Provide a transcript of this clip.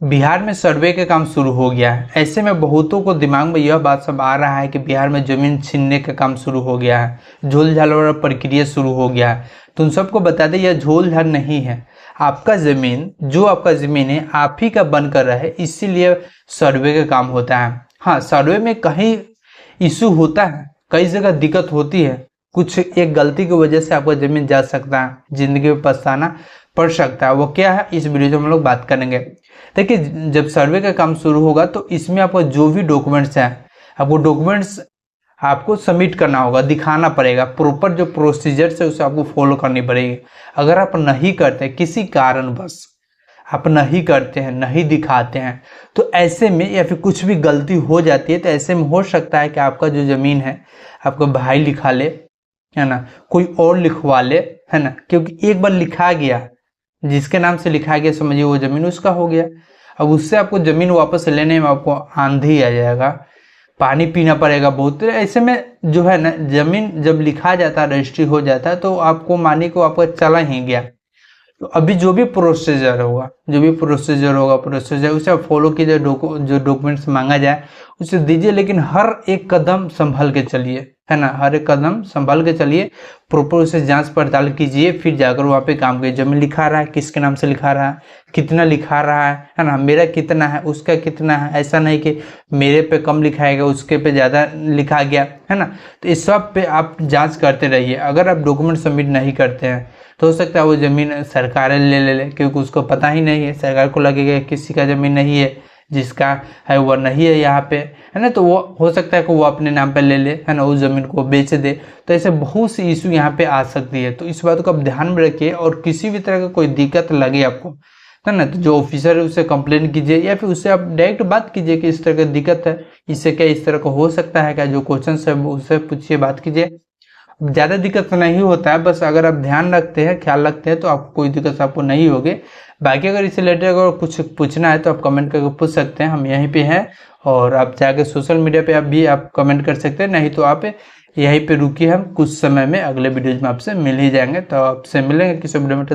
बिहार में सर्वे का काम शुरू हो गया है। ऐसे में बहुतों को दिमाग में यह बात सब आ रहा है कि बिहार में जमीन छीनने का काम शुरू हो गया है, झोल झाल वाला प्रक्रिया शुरू हो गया है। तो उन सबको बता दें यह झोल झाल नहीं है। आपका ज़मीन जो आपका ज़मीन है आप ही का बन कर रहे, इसीलिए सर्वे का काम होता है। हाँ, सर्वे में कहीं इशू होता है, कई जगह दिक्कत होती है, कुछ एक गलती की वजह से आपका ज़मीन जा सकता है, ज़िंदगी में पछताना पड़ सकता है। वो क्या है इस वीडियो में हम लोग बात करेंगे। देखिए, जब सर्वे का काम शुरू होगा तो इसमें आपको जो भी डॉक्यूमेंट्स हैं, आपको डॉक्यूमेंट्स आपको सबमिट करना होगा, दिखाना पड़ेगा। प्रॉपर जो प्रोसीजर है उसे आपको फॉलो करनी पड़ेगी। अगर आप नहीं करते, किसी कारणवश आप नहीं करते हैं, नहीं दिखाते हैं, तो ऐसे में या फिर कुछ भी गलती हो जाती है तो ऐसे में हो सकता है कि आपका जो ज़मीन है आपका भाई लिखा ले, है ना, कोई और लिखवा ले, है ना। क्योंकि एक बार लिखा गया, जिसके नाम से लिखा गया समझिए वो ज़मीन उसका हो गया। अब उससे आपको ज़मीन वापस लेने में आपको आंधी आ जाएगा, पानी पीना पड़ेगा बहुत। ऐसे में जो है ना, ज़मीन जब लिखा जाता है, रजिस्ट्री हो जाता है, तो आपको मानिए को आपका चला ही गया। तो अभी जो भी प्रोसीजर होगा प्रोसीजर उसे आप फॉलो कीजिए। जो डॉक्यूमेंट्स मांगा जाए उसे दीजिए, लेकिन हर एक कदम संभल के चलिए, है ना, हर एक कदम संभल के चलिए। प्रॉपर उसे जांच पड़ताल कीजिए, फिर जाकर वहाँ पे काम कीजिए। जमीन लिखा रहा है, किसके नाम से लिखा रहा है, कितना लिखा रहा है ना, मेरा कितना है, उसका कितना है। ऐसा नहीं कि मेरे पे कम लिखाएगा, उसके पे ज़्यादा लिखा गया, है ना। तो इस सब पे आप जाँच करते रहिए। अगर आप डॉक्यूमेंट सबमिट नहीं करते हैं तो हो सकता है वो ज़मीन सरकार ले, क्योंकि उसको पता ही नहीं है। सरकार को लगेगा किसी का ज़मीन नहीं है, जिसका है वो नहीं है यहाँ पे, है ना। तो वो हो सकता है कि वो अपने नाम पे ले, है ना, उस ज़मीन को बेच दे। तो ऐसे बहुत सी इशू यहाँ पे आ सकती है। तो इस बात को आप ध्यान में रखिए, और किसी भी तरह का कोई दिक्कत लगे आपको, है ना, तो जो ऑफिसर है उससे कंप्लेन कीजिए, या फिर उससे आप डायरेक्ट बात कीजिए कि इस तरह की दिक्कत है, इससे क्या इस तरह का हो सकता है क्या। जो क्वेश्चन है उससे पूछिए, बात कीजिए। ज़्यादा दिक्कत नहीं होता है, बस अगर आप ध्यान रखते हैं, ख्याल रखते हैं, तो आपको कोई दिक्कत आपको नहीं होगी। बाकी अगर इससे रिलेटेड अगर कुछ पूछना है तो आप कमेंट करके पूछ सकते हैं, हम यहीं पे हैं। और आप जाके सोशल मीडिया पे आप कमेंट कर सकते हैं, नहीं तो आप यहीं पे रुकिए, हम कुछ समय में अगले वीडियोज में आपसे मिल ही जाएंगे। तो आपसे मिलेंगे किसी वीडियो में।